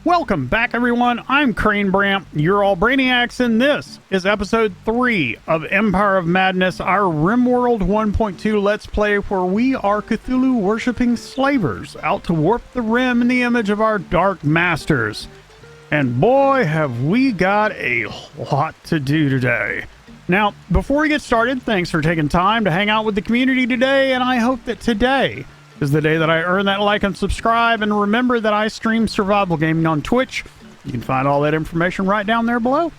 Welcome back, everyone. I'm Crane Bramp. You're all Brainiacs, and this is episode 3 of Empire of Madness, our Rimworld 1.2 Let's Play, where we are Cthulu-worshiping slavers out to warp the Rim in the image of our Dark Masters. And boy, have we got a lot to do today. Now, before we get started, thanks for taking time to hang out with the community today, and I hope that today is the day that I earn that like and subscribe. And remember that I stream survival gaming on Twitch. You can find all that information right down there below.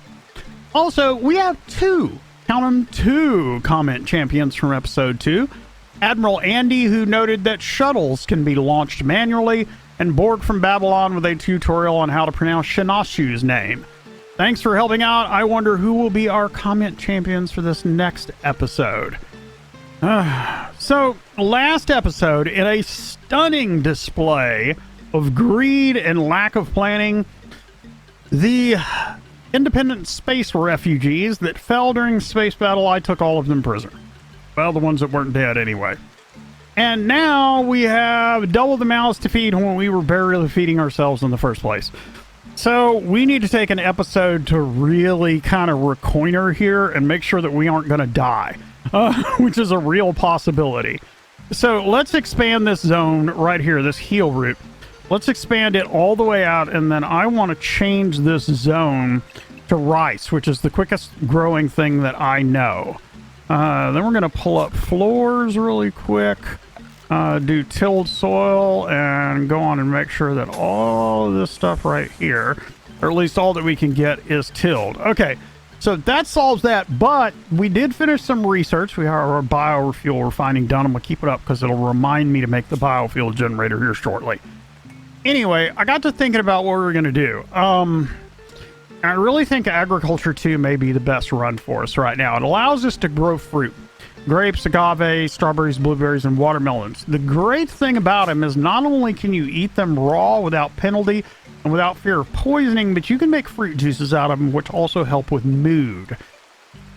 Also, we have two comment champions from episode 2. Admiral Andy, who noted that shuttles can be launched manually, and Borg from Babylon with a tutorial on how to pronounce Shinashu's name. Thanks for helping out. I wonder who will be our comment champions for this next episode. So, last episode, in a stunning display of greed and lack of planning, the independent space refugees that fell during space battle, I took all of them prisoner. Well, the ones that weren't dead anyway. And now we have double the mouths to feed when we were barely feeding ourselves in the first place. So, we need to take an episode to really kind of reconnoiter here and make sure that we aren't going to die. Which is a real possibility. So let's expand this zone right here, this heel route. Let's expand it all the way out, and then I want to change this zone to rice, which is the quickest growing thing that I know. Then we're going to pull up floors really quick, do tilled soil, and go on and make sure that all of this stuff right here, or at least all that we can get, is tilled. Okay. So that solves that, but we did finish some research. We have our biofuel refining done. I'm going to keep it up because it'll remind me to make the biofuel generator here shortly. Anyway, I got to thinking about what we were going to do. I really think Agriculture 2 may be the best run for us right now. It allows us to grow fruit. Grapes, agave, strawberries, blueberries, and watermelons. The great thing about them is not only can you eat them raw without penalty, and without fear of poisoning, but you can make fruit juices out of them, which also help with mood.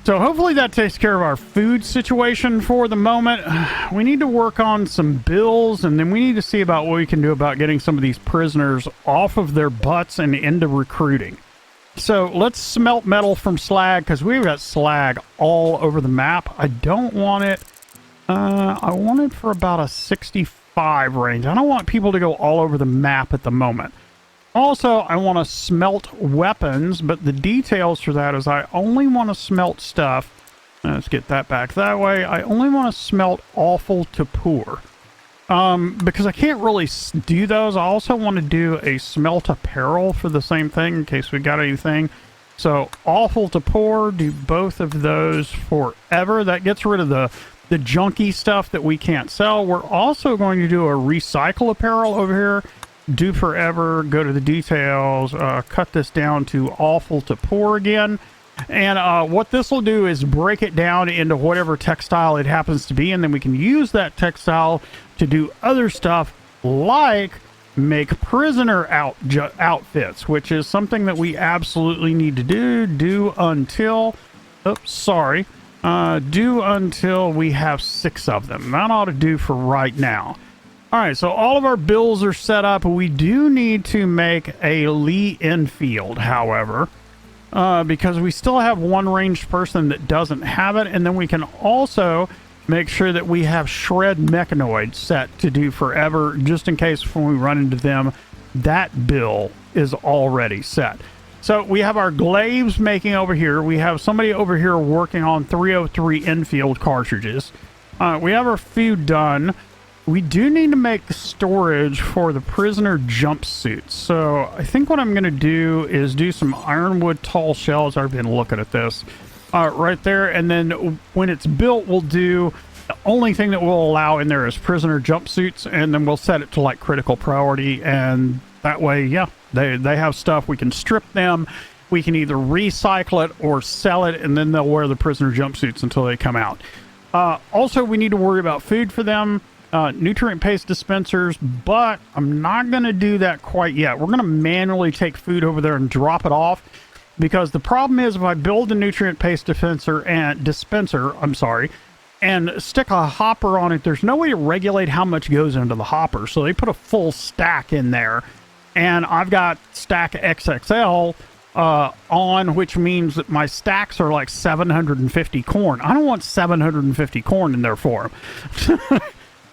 So hopefully that takes care of our food situation for the moment. We need to work on some bills, and then we need to see about what we can do about getting some of these prisoners off of their butts and into recruiting. So let's smelt metal from slag, because we've got slag all over the map. I don't want it. I want it for about a 65 range. I don't want people to go all over the map at the moment. Also, I want to smelt weapons, but the details for that is I only want to smelt stuff. Let's get that back that way. I only want to smelt awful to poor. Because I can't really do those. I also want to do a smelt apparel for the same thing in case we got anything. So, awful to poor, do both of those forever. That gets rid of the junky stuff that we can't sell. We're also going to do a recycle apparel over here. Do forever, go to the details, cut this down to awful to poor again. And what this will do is break it down into whatever textile it happens to be, and then we can use that textile to do other stuff like make prisoner outfits, which is something that we absolutely need to do until we have 6 of them. That ought to do for right now. Alright, so all of our bills are set up. We do need to make a Lee infield, however, because we still have one ranged person that doesn't have it, and then we can also make sure that we have shred mechanoid set to do forever, just in case when we run into them, that bill is already set. So we have our glaives making over here. We have somebody over here working on 303 infield cartridges. We have our food done. We do need to make storage for the prisoner jumpsuits. So I think what I'm going to do is do some ironwood tall shells. I've been looking at this right there. And then when it's built, we'll do the only thing that we'll allow in there is prisoner jumpsuits. And then we'll set it to like critical priority. And that way, yeah, they have stuff. We can strip them. We can either recycle it or sell it. And then they'll wear the prisoner jumpsuits until they come out. Also, we need to worry about food for them. Nutrient paste dispensers, but I'm not going to do that quite yet. We're going to manually take food over there and drop it off, because the problem is if I build a nutrient paste dispenser and stick a hopper on it, there's no way to regulate how much goes into the hopper. So they put a full stack in there, and I've got stack XXL on, which means that my stacks are like 750 corn. I don't want 750 corn in there for them.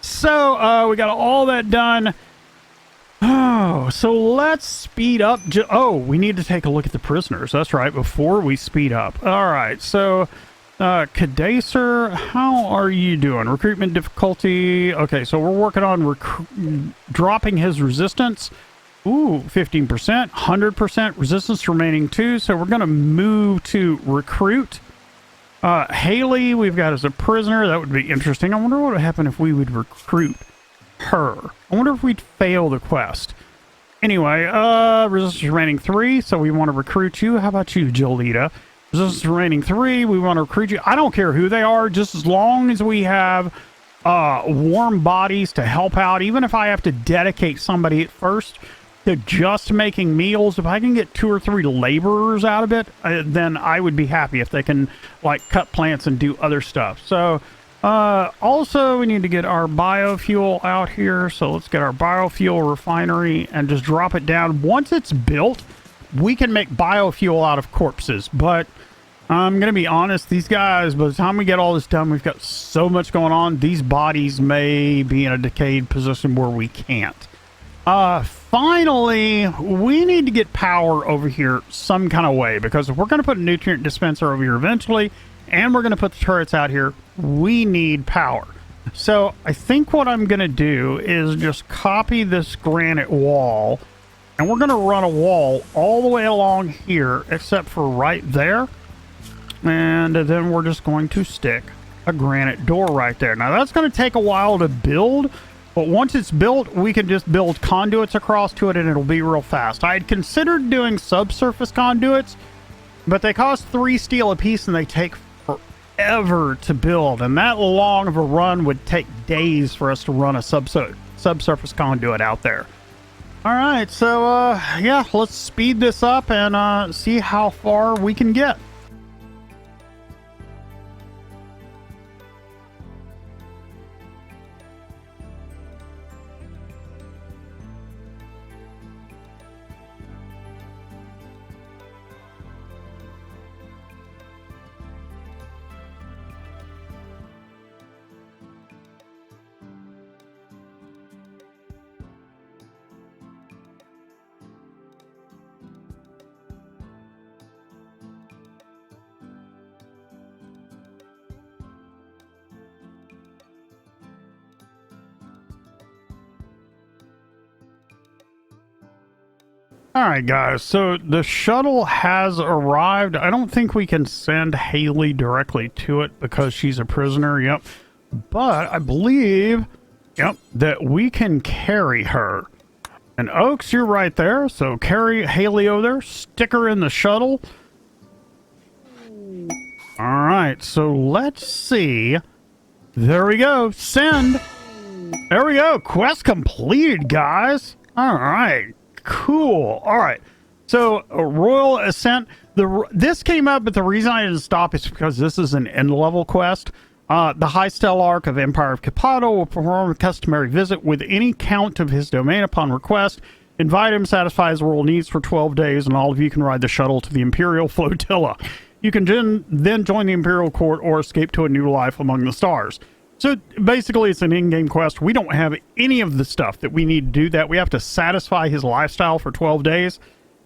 So we got all that done. Oh, so let's speed up. Oh, we need to take a look at the prisoners. That's right, before we speed up. All right, so Cadacer, how are you doing? Recruitment difficulty. Okay, so we're working on dropping his resistance. Ooh, 15%, 100% resistance remaining 2. So we're going to move to recruit. Haley, we've got as a prisoner. That would be interesting. I wonder what would happen if we would recruit her. I wonder if we'd fail the quest. Anyway, resistance remaining 3, so we want to recruit you. How about you, Jolita? Resistance remaining 3, we want to recruit you. I don't care who they are, just as long as we have warm bodies to help out. Even if I have to dedicate somebody at first to just making meals, if I can get 2 or 3 laborers out of it, then I would be happy if they can, like, cut plants and do other stuff. So, also, we need to get our biofuel out here. So let's get our biofuel refinery and just drop it down. Once it's built, we can make biofuel out of corpses. But I'm going to be honest, these guys, by the time we get all this done, we've got so much going on. These bodies may be in a decayed position where we can't. Finally, we need to get power over here some kind of way, because if we're going to put a nutrient dispenser over here eventually, and we're going to put the turrets out here, we need power. So I think what I'm going to do is just copy this granite wall, and we're going to run a wall all the way along here, except for right there. And then we're just going to stick a granite door right there. Now that's going to take a while to build, but once it's built, we can just build conduits across to it and it'll be real fast. I had considered doing subsurface conduits, but they cost 3 steel a piece and they take forever to build, and that long of a run would take days for us to run a subsurface conduit out there. All right, so yeah, let's speed this up and see how far we can get. All right, guys, so the shuttle has arrived. I don't think we can send Haley directly to it because she's a prisoner, yep. But I believe, yep, that we can carry her. And Oaks, you're right there, so carry Haley over there, stick her in the shuttle. All right, so let's see. There we go, send. There we go, quest completed, guys. All right. Cool. All right. So, Royal Ascent. This came up, but the reason I didn't stop is because this is an end-level quest. The High Stellarch of Empire of Capado will perform a customary visit with any count of his domain upon request. Invite him, satisfy his world needs for 12 days, and all of you can ride the shuttle to the Imperial Flotilla. You can then join the Imperial Court or escape to a new life among the stars. So basically, it's an in-game quest. We don't have any of the stuff that we need to do that. We have to satisfy his lifestyle for 12 days.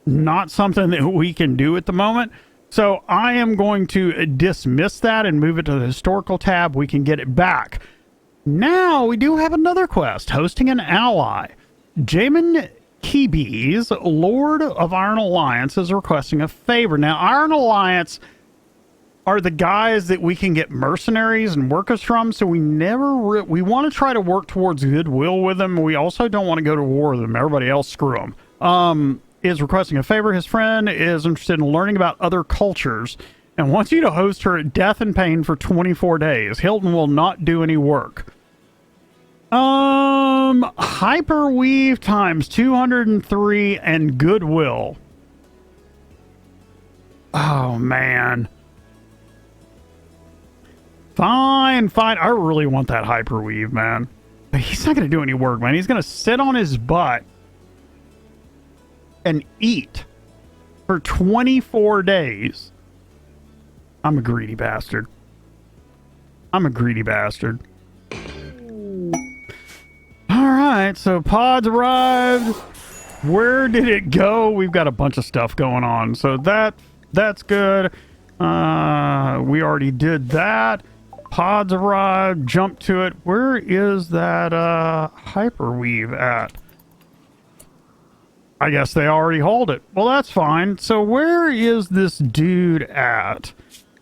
Not something that we can do at the moment. So I am going to dismiss that and move it to the historical tab. We can get it back. Now we do have another quest, hosting an ally. Jamin Kibes, Lord of Iron Alliance, is requesting a favor. Now, Iron Alliance are the guys that we can get mercenaries and workers from, so we we want to try to work towards goodwill with them. We also don't want to go to war with them. Everybody else, screw them. Is requesting a favor. His friend is interested in learning about other cultures and wants you to host her at Death and Pain for 24 days. Hilton will not do any work. Hyperweave times 203 and goodwill. Oh, man. Fine. I really want that hyperweave, man. But he's not going to do any work, man. He's going to sit on his butt and eat for 24 days. I'm a greedy bastard. I'm a greedy bastard. Alright, so pods arrived. Where did it go? We've got a bunch of stuff going on. So that's good. We already did that. Pods arrived. Jump to it. Where is that hyperweave at? I guess they already hauled it. Well, that's fine. So where is this dude at?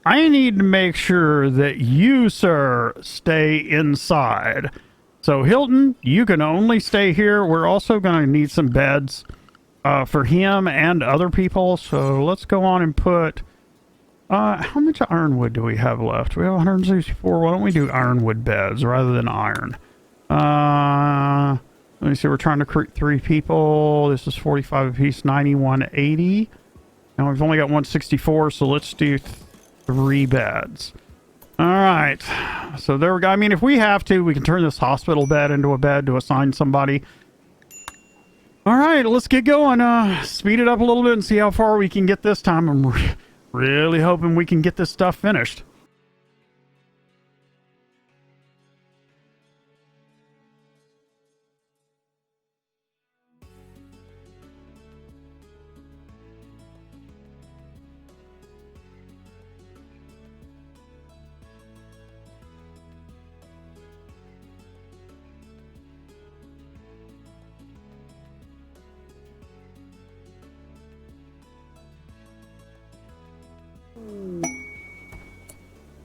I need to make sure that you, sir, stay inside. So Hilton, you can only stay here. We're also going to need some beds for him and other people. So let's go on and put... how much ironwood do we have left? We have 164. Why don't we do ironwood beds rather than iron? Let me see. We're trying to recruit 3 people. This is 45 apiece, 9180. And we've only got 164, so let's do 3 beds. All right. So there we go. I mean, if we have to, we can turn this hospital bed into a bed to assign somebody. All right, let's get going. Speed it up a little bit and see how far we can get this time. I'm really hoping we can get this stuff finished.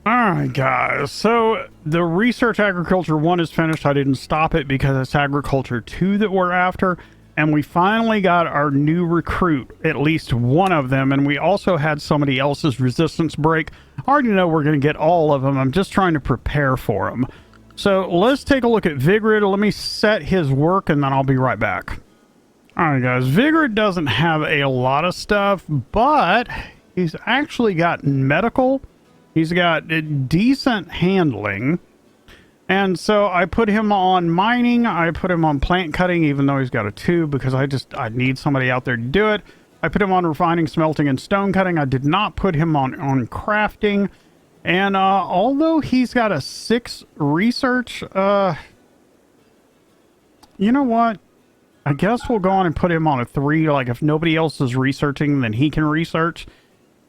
Alright guys, so the research agriculture 1 is finished. I didn't stop it because it's agriculture 2 that we're after, and we finally got our new recruit, at least one of them, and we also had somebody else's resistance break. I already know we're going to get all of them. I'm just trying to prepare for them. So let's take a look at Vigrid. Let me set his work and then I'll be right back. Alright guys, Vigrid doesn't have a lot of stuff, but he's actually got medical. He's got decent handling. And so I put him on mining. I put him on plant cutting, even though he's got a 2, because I need somebody out there to do it. I put him on refining, smelting, and stone cutting. I did not put him on crafting. And although he's got a 6 research, you know what? I guess we'll go on and put him on a 3. Like, if nobody else is researching, then he can research.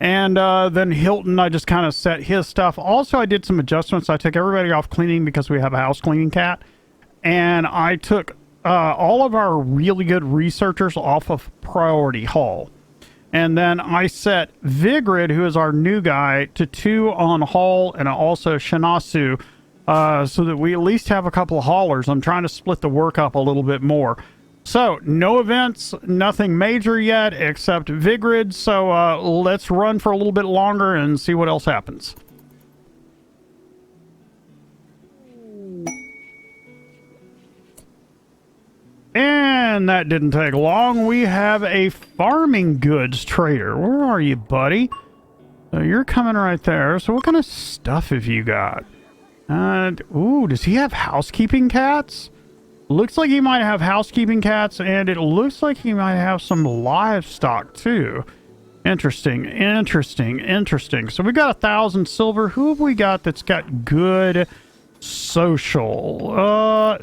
And then Hilton, I just kind of set his stuff. Also, I did some adjustments. I took everybody off cleaning because we have a house cleaning cat. And I took all of our really good researchers off of priority haul. And then I set Vigrid, who is our new guy, to 2 on haul, and also Shinasu, so that we at least have a couple of haulers. I'm trying to split the work up a little bit more. So, no events, nothing major yet, except Vigrid, so let's run for a little bit longer and see what else happens. And that didn't take long. We have a farming goods trader. Where are you, buddy? So you're coming right there. So what kind of stuff have you got? Ooh, does he have housekeeping cats? Looks like he might have housekeeping cats, and it looks like he might have some livestock too. Interesting, interesting, interesting. So we got 1,000 silver. Who have we got that's got good social?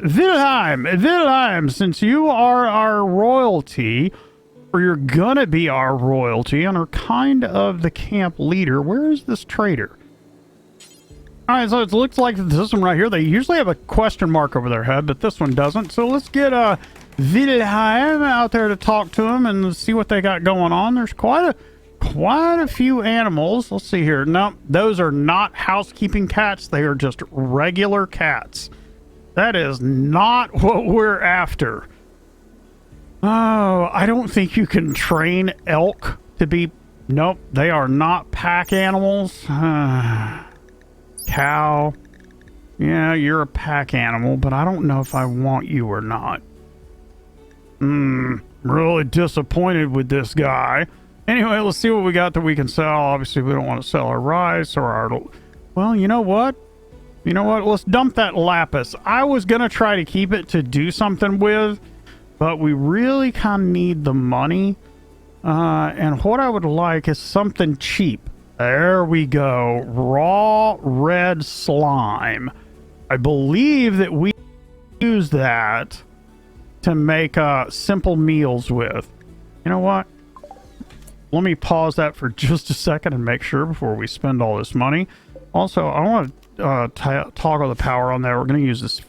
Wilhelm, since you are our royalty, or you're gonna be our royalty, and are kind of the camp leader, where is this trader? Alright, so it looks like this one right here, they usually have a question mark over their head, but this one doesn't. So let's get Wilhelm out there to talk to him and see what they got going on. There's quite a few animals. Let's see here. No, those are not housekeeping cats. They are just regular cats. That is not what we're after. Oh, I don't think you can train elk to be... Nope, they are not pack animals. Cow. Yeah, you're a pack animal, but I don't know if I want you or not. Really disappointed with this guy. Anyway, let's see what we got that we can sell. Obviously, we don't want to sell our rice or our... Well, you know what? You know what? Let's dump that lapis. I was going to try to keep it to do something with, but we really kind of need the money. And what I would like is something cheap. There we go. Raw red slime. I believe that we use that to make simple meals with. You know what? Let me pause that for just a second and make sure before we spend all this money. Also, I want to toggle the power on there. We're going to use this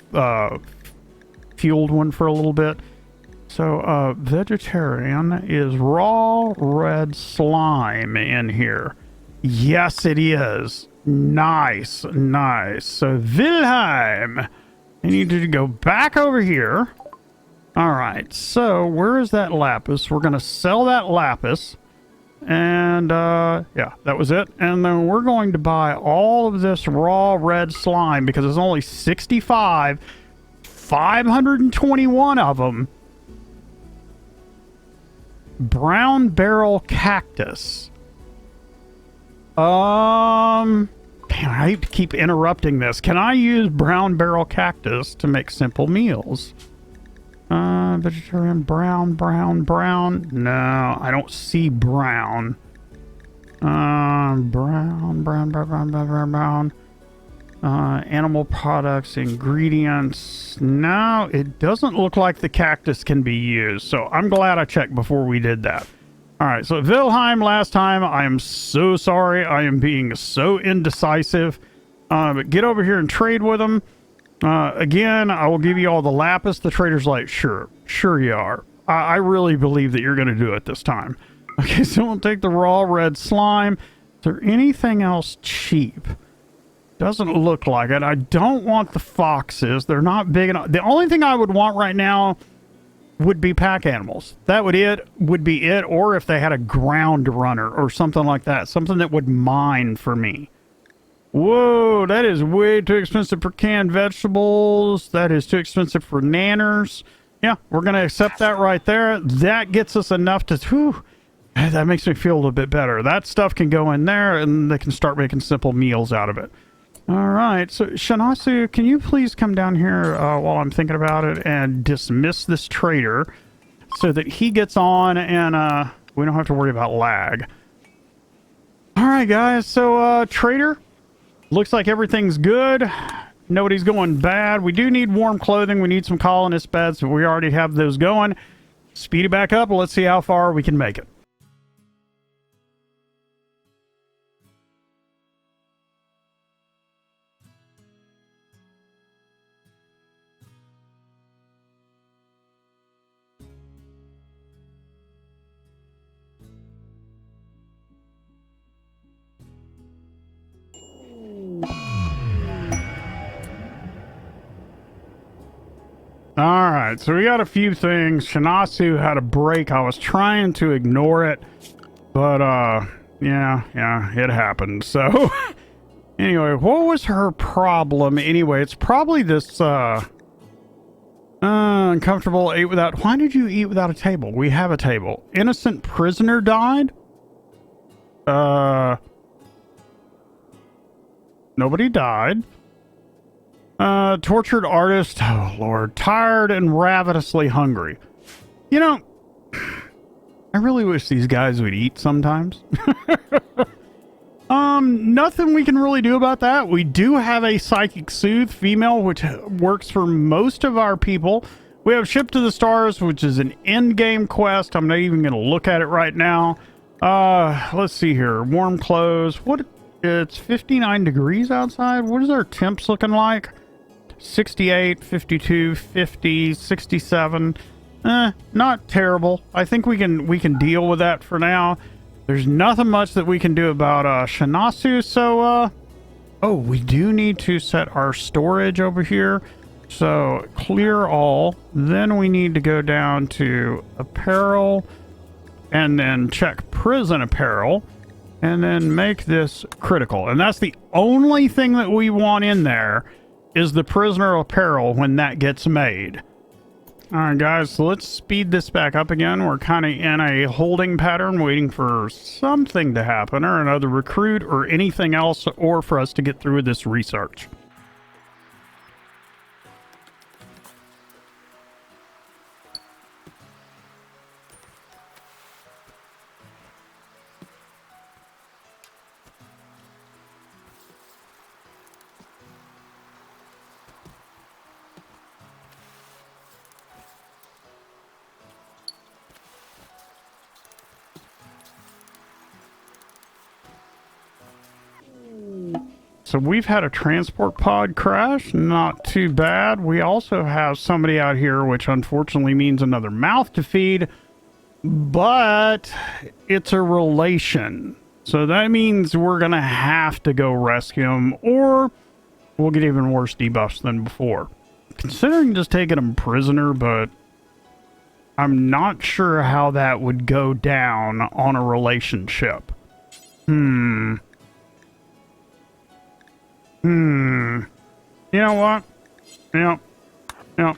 fueled one for a little bit. So, vegetarian is raw red slime in here. Yes, it is. Nice, nice. So, Wilhelm, I need you to go back over here. All right, so where is that lapis? We're going to sell that lapis. And, yeah, that was it. And then we're going to buy all of this raw red slime because it's only 65, 521 of them. Brown barrel cactus. Damn, I hate to keep interrupting this. Can I use brown barrel cactus to make simple meals? Vegetarian brown. No, I don't see brown. Brown. Animal products, ingredients. No, it doesn't look like the cactus can be used. So I'm glad I checked before we did that. All right, so Wilhelm last time. I am so sorry. I am being so indecisive. But get over here and trade with them. Again, I will give you all the lapis. The trader's like, sure you are. I really believe that you're going to do it this time. Okay, so we'll take the raw red slime. Is there anything else cheap? Doesn't look like it. I don't want the foxes. They're not big enough. The only thing I would want right now would be pack animals. That would be it. Or if they had a ground runner or something like that. Something that would mine for me. Whoa, that is way too expensive for canned vegetables. That is too expensive for nanners. Yeah, we're going to accept that right there. That gets us enough to... Whew, that makes me feel a little bit better. That stuff can go in there and they can start making simple meals out of it. All right, so Shanasu, can you please come down here while I'm thinking about it and dismiss this trader so that he gets on and we don't have to worry about lag. All right, guys, so trader... Looks like everything's good. Nobody's going bad. We do need warm clothing. We need some colonist beds, but we already have those going. Speed it back up. Let's see how far we can make it. All right, so we got a few things. Shinasu had a break. I was trying to ignore it, but yeah, it happened. So anyway, what was her problem anyway? It's probably this uncomfortable ate without. Why did you eat without a table? We have a table. Innocent prisoner died. Nobody died. Tortured artist, oh lord, tired and ravenously hungry. You know, I really wish these guys would eat sometimes. Nothing we can really do about that. We do have a psychic soothe female, which works for most of our people. We have Ship to the Stars, which is an end game quest. I'm not even going to look at it right now. Let's see here. Warm clothes. What? It's 59 degrees outside. What is our temps looking like? 68, 52, 50, 67. Not terrible. I think we can deal with that for now. There's nothing much that we can do about Shinasu, so oh, we do need to set our storage over here. So clear all. Then we need to go down to apparel and then check prison apparel and then make this critical. And that's the only thing that we want in there is the prisoner apparel when that gets made. All right, guys, so let's speed this back up again. We're kind of in a holding pattern, waiting for something to happen, or another recruit, or anything else, or for us to get through this research. so we've had a transport pod crash. Not too bad. We also have somebody out here, which unfortunately means another mouth to feed. But it's a relation. So that means we're going to have to go rescue him, or we'll get even worse debuffs than before. Considering just taking him prisoner, but I'm not sure how that would go down on a relationship. You know what? Yeah,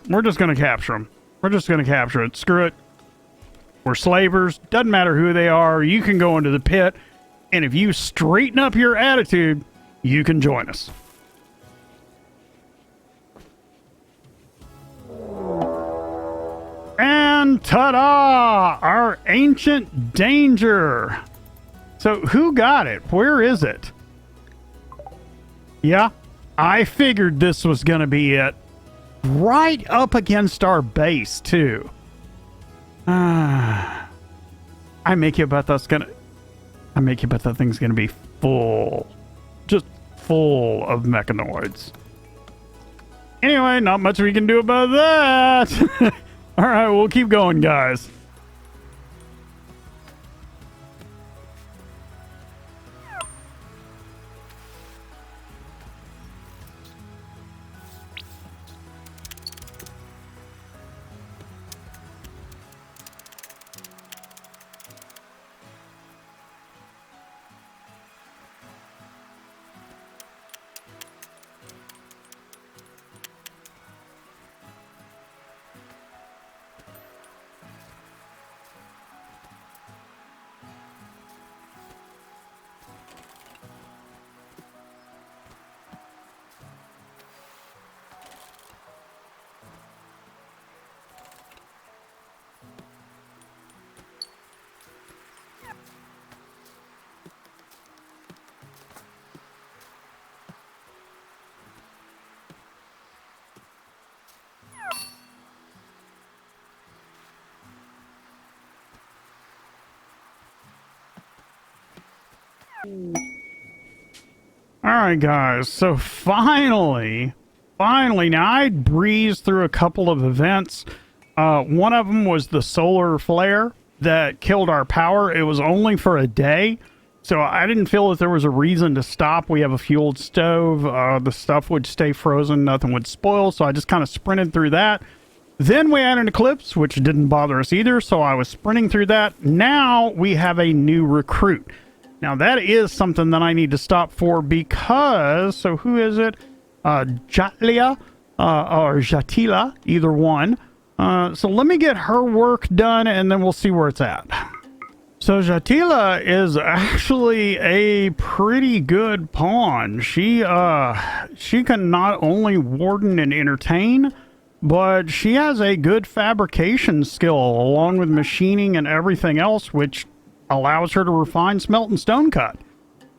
we're just going to capture him. We're just going to capture it. Screw it. We're slavers. Doesn't matter who they are. You can go into the pit. And if you straighten up your attitude, you can join us. And ta-da! Our ancient danger. So who got it? Where is it? Yeah, I figured this was going to be it. Right up against our base, too. I make you bet that's gonna... I make you bet that thing's gonna be full. Just full of mechanoids. Anyway, not much we can do about that. Alright, we'll keep going, guys. Alright guys, so finally, now I breezed through a couple of events. One of them was the solar flare that killed our power. It was only for a day, so I didn't feel that there was a reason to stop. We have a fueled stove, the stuff would stay frozen, nothing would spoil, so I just kind of sprinted through that. Then we had an eclipse, which didn't bother us either, so I was sprinting through that. Now we have a new recruit. Now, that is something that I need to stop for because... So, who is it? Jatlia or Jatila, either one. So, let me get her work done, and then we'll see where it's at. So, Jatila is actually a pretty good pawn. She can not only warden and entertain, but she has a good fabrication skill, along with machining and everything else, which allows her to refine, smelt, and stone cut.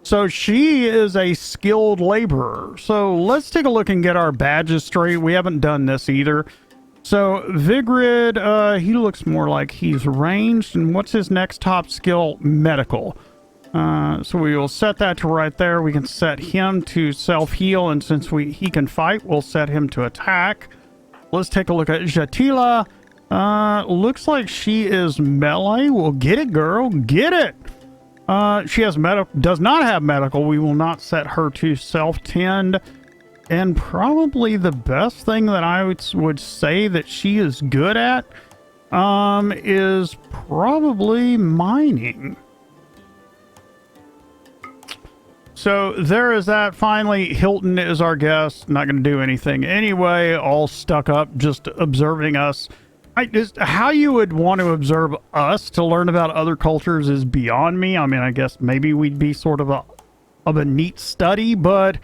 So she is a skilled laborer. So let's take a look and get our badges straight. We haven't done this either. So Vigrid, he looks more like he's ranged. And what's his next top skill? Medical. So we will set that to right there. We can set him to self-heal. And since he can fight, we'll set him to attack. Let's take a look at Jatila. Looks like she is melee. Well, get it, girl. Get it. She has does not have medical. We will not set her to self-tend. And probably the best thing that I would say that she is good at, is probably mining. So there is that. Finally, Hilton is our guest. Not going to do anything anyway. All stuck up, just observing us. How you would want to observe us to learn about other cultures is beyond me. I mean, I guess maybe we'd be sort of a neat study, but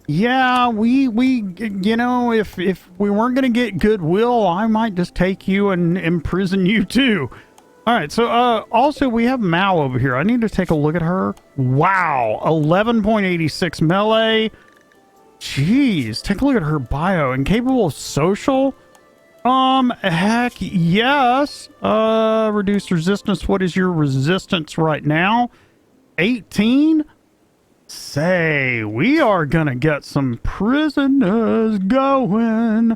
yeah, we you know, if we weren't going to get goodwill, I might just take you and imprison you too. All right, so also we have Mao over here. I need to take a look at her. Wow, 11.86 melee. Jeez, take a look at her bio. Incapable of social? Heck yes. Reduced resistance. What is your resistance right now? 18? say, we are gonna get some prisoners going.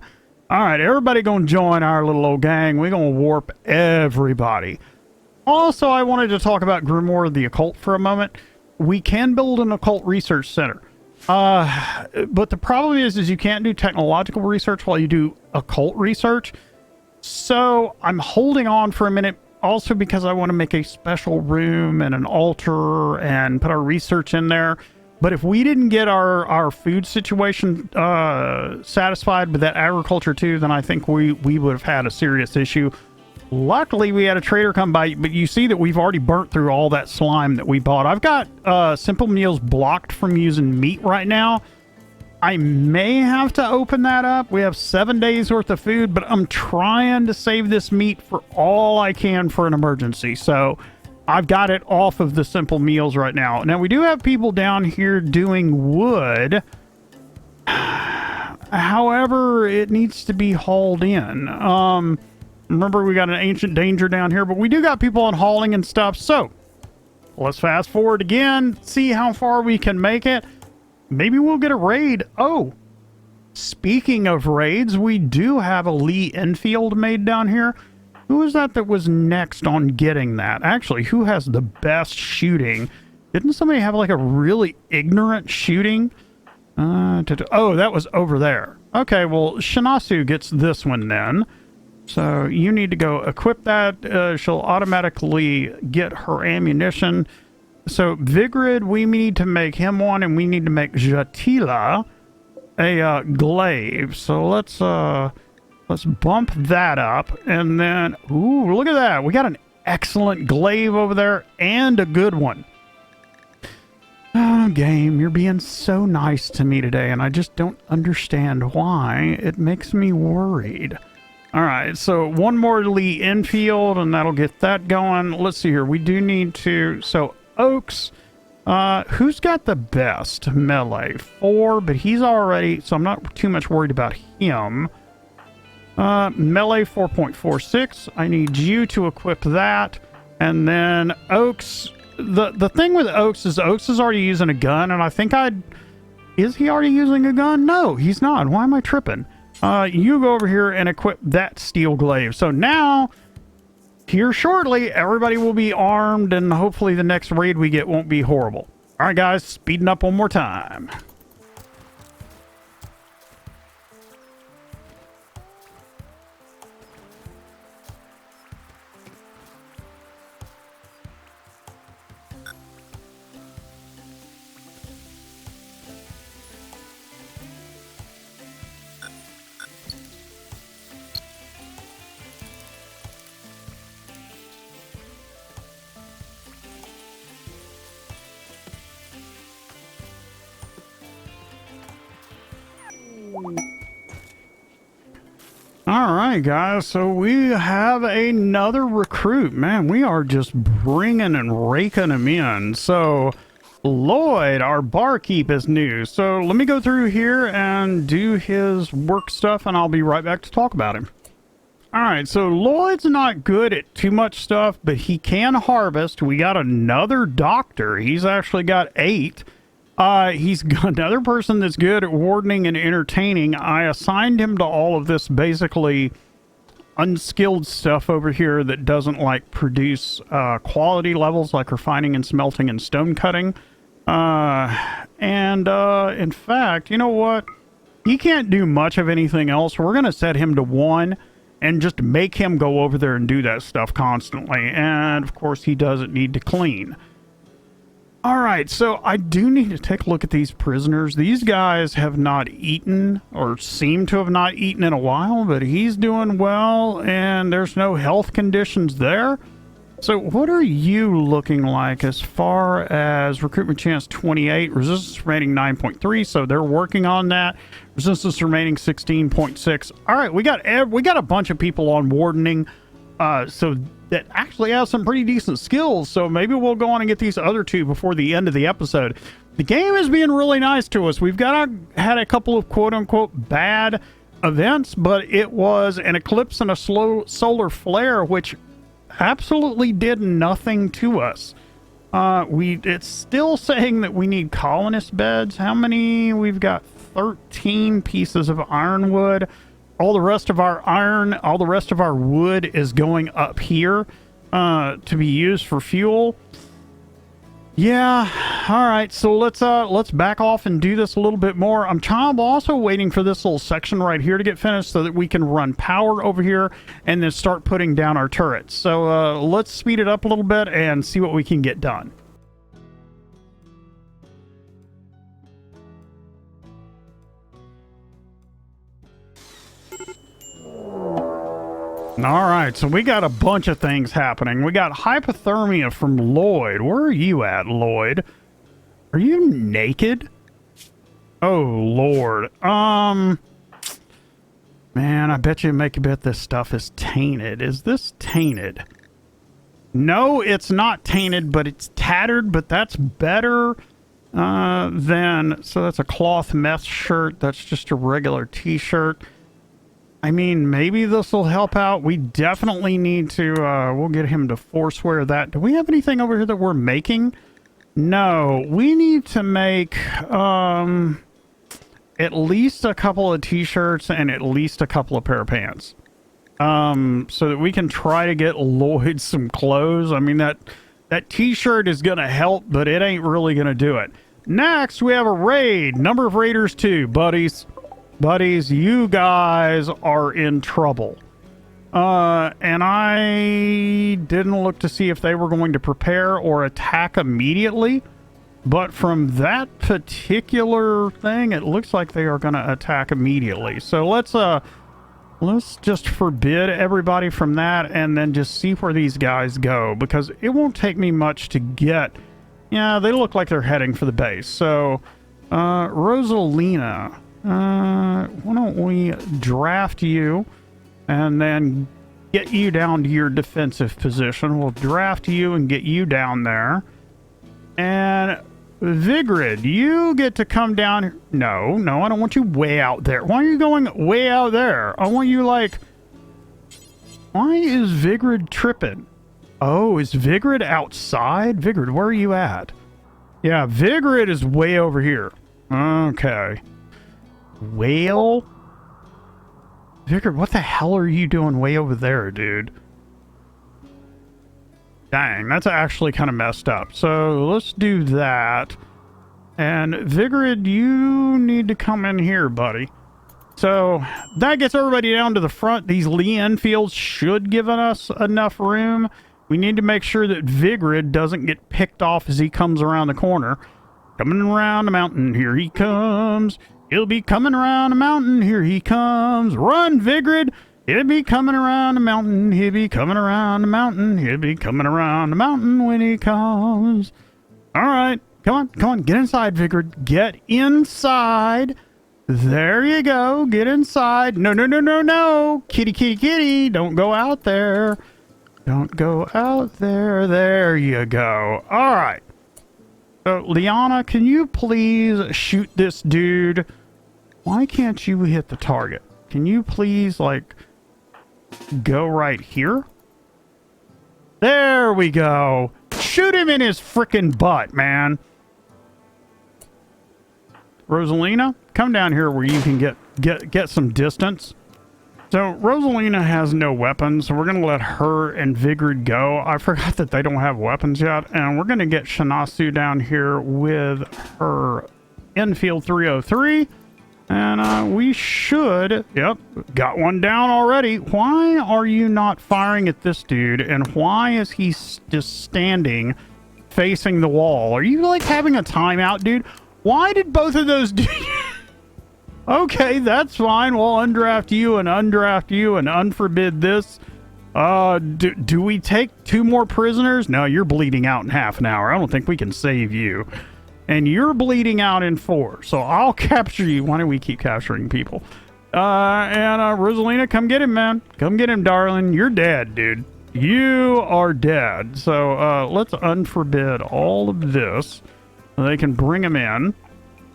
All right, everybody gonna join our little old gang. We're gonna warp everybody. Also, I wanted to talk about Grimoire the Occult for a moment. We can build an occult research center. But the problem is you can't do technological research while you do occult research. So I'm holding on for a minute, also because I want to make a special room and an altar and put our research in there. But if we didn't get our food situation satisfied with that agriculture too, then I think we would have had a serious issue. Luckily, we had a trader come by, but you see that we've already burnt through all that slime that we bought. I've got Simple Meals blocked from using meat right now. I may have to open that up. We have 7 days worth of food, but I'm trying to save this meat for all I can for an emergency. So I've got it off of the Simple Meals right now. Now, we do have people down here doing wood. However, it needs to be hauled in. Remember, we got an ancient danger down here, but we do got people on hauling and stuff. So let's fast forward again, see how far we can make it. Maybe we'll get a raid. Oh, speaking of raids, we do have a Lee Enfield made down here. Who is that was next on getting that? Actually, who has the best shooting? Didn't somebody have like a really ignorant shooting? Oh, that was over there. Okay, well, Shinasu gets this one then. So you need to go equip that. She'll automatically get her ammunition. So Vigrid, we need to make him one, and we need to make Jatila a glaive. So let's bump that up, and then ooh, look at that. We got an excellent glaive over there and a good one. Oh, game, you're being so nice to me today, and I just don't understand why. It makes me worried. All right, so one more Lee Enfield, and that'll get that going. Let's see here. We do need to... So, Oaks, who's got the best melee? 4, but he's already... So I'm not too much worried about him. Melee 4.46. I need you to equip that. And then Oaks... The thing with Oaks is already using a gun, and I think Is he already using a gun? No, he's not. Why am I tripping? You go over here and equip that steel glaive. So now, here shortly, everybody will be armed, and hopefully the next raid we get won't be horrible. All right, guys, speeding up one more time. All right, guys, so we have another recruit. Man, we are just bringing and raking them in. So Lloyd, our barkeep, is new. So let me go through here and do his work stuff, and I'll be right back to talk about him. All right, so Lloyd's not good at too much stuff, but he can harvest. We got another doctor. He's actually got 8. He's got another person that's good at wardening and entertaining. I assigned him to all of this basically unskilled stuff over here that doesn't like produce quality levels like refining and smelting and stone cutting. In fact, you know what? He can't do much of anything else. We're going to set him to 1 and just make him go over there and do that stuff constantly. And of course, he doesn't need to clean. All right, so I do need to take a look at these prisoners. These guys have not eaten, or seem to have not eaten in a while, but he's doing well, and there's no health conditions there. So what are you looking like as far as recruitment chance 28, resistance remaining 9.3, so they're working on that. Resistance remaining 16.6. All right, we got a bunch of people on wardening, so that actually have some pretty decent skills, so maybe we'll go on and get these other 2 before the end of the episode. The game is being really nice to us. We've had a couple of quote-unquote bad events, but it was an eclipse and a slow solar flare, which absolutely did nothing to us. It's still saying that we need colonist beds. How many? We've got 13 pieces of ironwood. All the rest of our all the rest of our wood is going up here to be used for fuel. Yeah, all right, so let's back off and do this a little bit more. I'm also waiting for this little section right here to get finished so that we can run power over here and then start putting down our turrets. So let's speed it up a little bit and see what we can get done. All right, so we got a bunch of things happening. We got hypothermia from Lloyd. Where are you at, Lloyd? Are you naked? Oh, Lord. Man, I bet this stuff is tainted. Is this tainted? No, it's not tainted, but it's tattered, but that's better than... So that's a cloth mesh shirt. That's just a regular t-shirt. I mean, maybe this will help out. We definitely need to, we'll get him to forswear that. Do we have anything over here that we're making? No, we need to make, at least a couple of t-shirts and at least a couple of pair of pants. So that we can try to get Lloyd some clothes. I mean, that t-shirt is going to help, but it ain't really going to do it. Next, we have a raid. Number of raiders 2, buddies. Buddies, you guys are in trouble. And I didn't look to see if they were going to prepare or attack immediately. But from that particular thing, it looks like they are going to attack immediately. So let's just forbid everybody from that and then just see where these guys go. Because it won't take me much to get... Yeah, they look like they're heading for the base. So, Rosalina... why don't we draft you and then get you down to your defensive position. We'll draft you and get you down there. And Vigrid, you get to come down. No, I don't want you way out there. Why are you going way out there? I want you like... Why is Vigrid tripping? Oh, is Vigrid outside? Vigrid, where are you at? Yeah, Vigrid is way over here. Okay. Whale? Vigrid, what the hell are you doing way over there, dude? Dang, that's actually kind of messed up. So let's do that. And Vigrid, you need to come in here, buddy. So that gets everybody down to the front. These Lee Enfields should give us enough room. We need to make sure that Vigrid doesn't get picked off as he comes around the corner. Coming around the mountain, here he comes. He'll be coming around the mountain, here he comes. Run, Vigrid! He'll be coming around the mountain, he'll be coming around the mountain, he'll be coming around the mountain when he comes. Alright, come on, get inside, Vigrid. Get inside. There you go, get inside. No. Kitty. Don't go out there. Don't go out there. There you go. Alright. So, Liana, can you please shoot this dude? Why can't you hit the target? Can you please, like, go right here? There we go. Shoot him in his frickin' butt, man. Rosalina, come down here where you can get some distance. So, Rosalina has no weapons, so we're going to let her and Vigrid go. I forgot that they don't have weapons yet, and we're going to get Shanasu down here with her Enfield 303, and we should... Yep, got one down already. Why are you not firing at this dude, and why is he just standing facing the wall? Are you, like, having a timeout, dude? Why did both of those dudes... Okay, that's fine. We'll undraft you and unforbid this. Do we take 2 more prisoners? No, you're bleeding out in half an hour. I don't think we can save you. And you're bleeding out in 4. So I'll capture you. Why don't we keep capturing people? Rosalina, come get him, man. Come get him, darling. You're dead, dude. You are dead. So let's unforbid all of this. They can bring him in.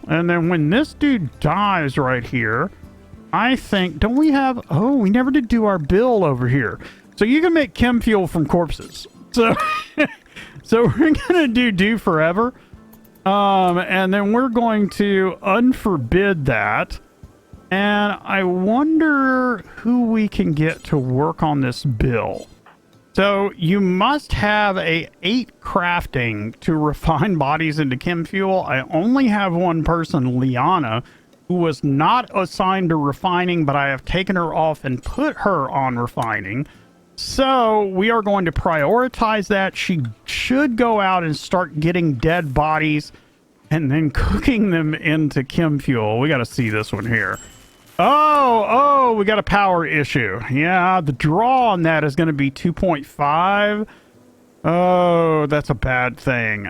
And then when this dude dies right here, I think... Don't we have... Oh, we never did do our bill over here. So you can make chem fuel from corpses. So So we're going to do forever. And then we're going to unforbid that. And I wonder who we can get to work on this bill. So you must have a 8 crafting to refine bodies into chem fuel. I only have one person, Liana, who was not assigned to refining, but I have taken her off and put her on refining. So we are going to prioritize that. She should go out and start getting dead bodies and then cooking them into chem fuel. We got to see this one here. Oh, we got a power issue. Yeah, the draw on that is going to be 2.5. Oh, that's a bad thing.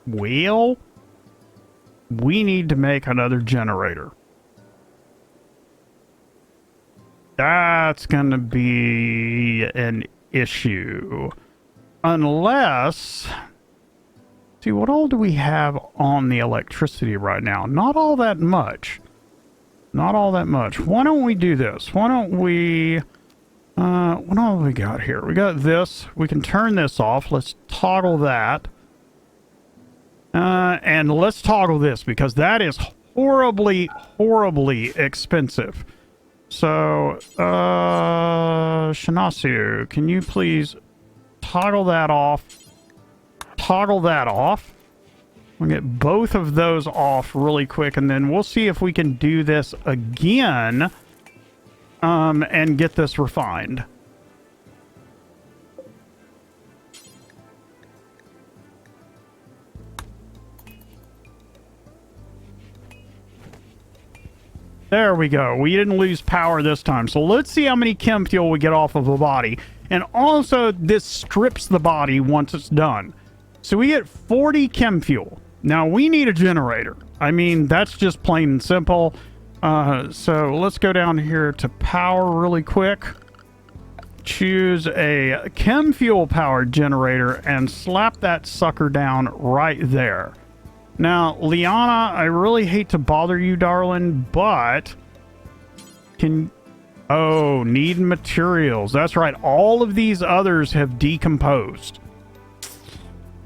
Well, we need to make another generator. That's going to be an issue. Unless... See, what all do we have on the electricity right now? Not all that much. Not all that much. Why don't we do this? Why don't we... what all have we got here? We got this. We can turn this off. Let's toggle that. And let's toggle this, because that is horribly, horribly expensive. So, Shinasu, can you please toggle that off? Toggle that off. We'll get both of those off really quick, and then we'll see if we can do this again and get this refined. There we go. We didn't lose power this time. So let's see how many chem fuel we get off of a body. And also, this strips the body once it's done. So we get 40 chem fuel. Now, we need a generator. I mean, that's just plain and simple. So let's go down here to power really quick. Choose a chem fuel powered generator and slap that sucker down right there. Now, Liana, I really hate to bother you, darling, but can... Oh, need materials. That's right. All of these others have decomposed.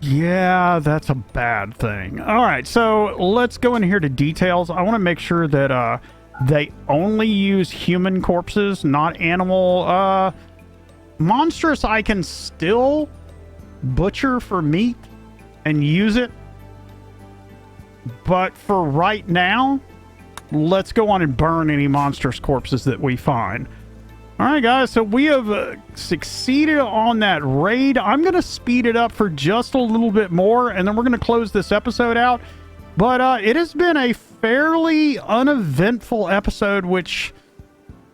Yeah, that's a bad thing. All right, so let's go in here to details. I want to make sure that they only use human corpses, not animal. Monstrous, I can still butcher for meat and use it. But for right now, let's go on and burn any monstrous corpses that we find. All right, guys, so we have succeeded on that raid. I'm going to speed it up for just a little bit more, and then we're going to close this episode out. But it has been a fairly uneventful episode, which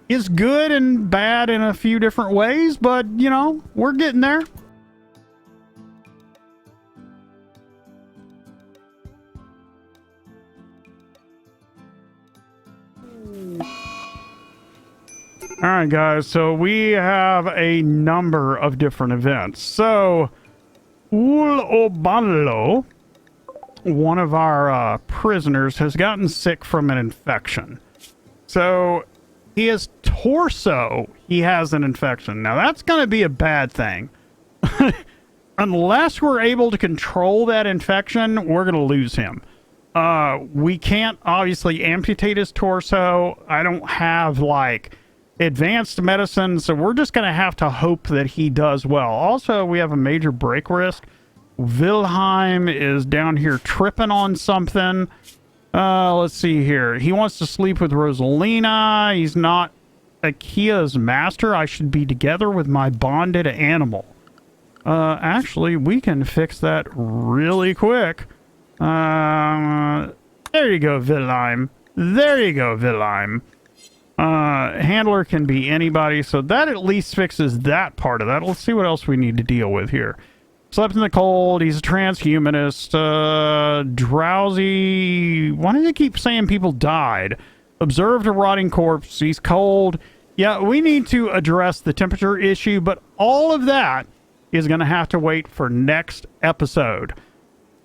is good and bad in a few different ways, but, you know, we're getting there. All right, guys, so we have a number of different events. So, Ulobalo, one of our prisoners, has gotten sick from an infection. So, his torso, he has an infection. Now, that's going to be a bad thing. Unless we're able to control that infection, we're going to lose him. We can't, obviously, amputate his torso. I don't have, like... advanced medicine, so we're just going to have to hope that he does well. Also, we have a major break risk. Wilhelm is down here tripping on something. Let's see here. He wants to sleep with Rosalina. He's not Akia's master. I should be together with my bonded animal. Actually, we can fix that really quick. There you go, Wilhelm. There you go, Wilhelm. Handler can be anybody, so that at least fixes that part of that. Let's see what else we need to deal with here. Slept in the cold. He's a transhumanist. Drowsy. Why do they keep saying people died? Observed a rotting corpse. He's cold. Yeah, we need to address the temperature issue, but all of that is going to have to wait for next episode.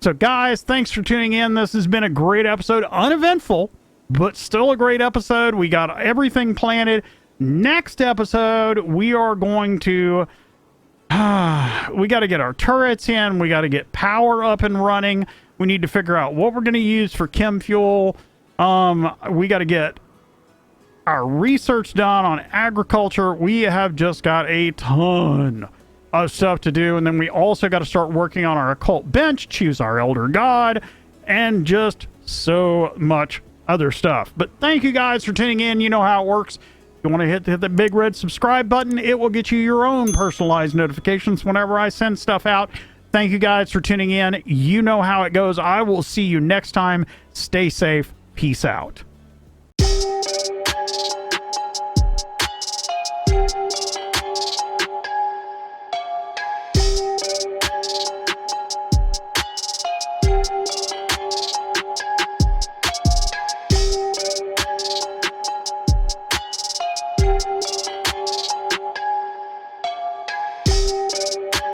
So, guys, thanks for tuning in. This has been a great episode. Uneventful, but still a great episode. We got everything planted. Next episode, we are going to... We got to get our turrets in. We got to get power up and running. We need to figure out what we're going to use for chem fuel. We got to get our research done on agriculture. We have just got a ton of stuff to do. And then we also got to start working on our occult bench, choose our elder god, and just so much other stuff. But thank you guys for tuning in. You know how it works. If you want to hit the big red subscribe button, it will get you your own personalized notifications whenever I send stuff out. Thank you guys for tuning in. You know how it goes. I will see you next time. Stay safe. Peace out.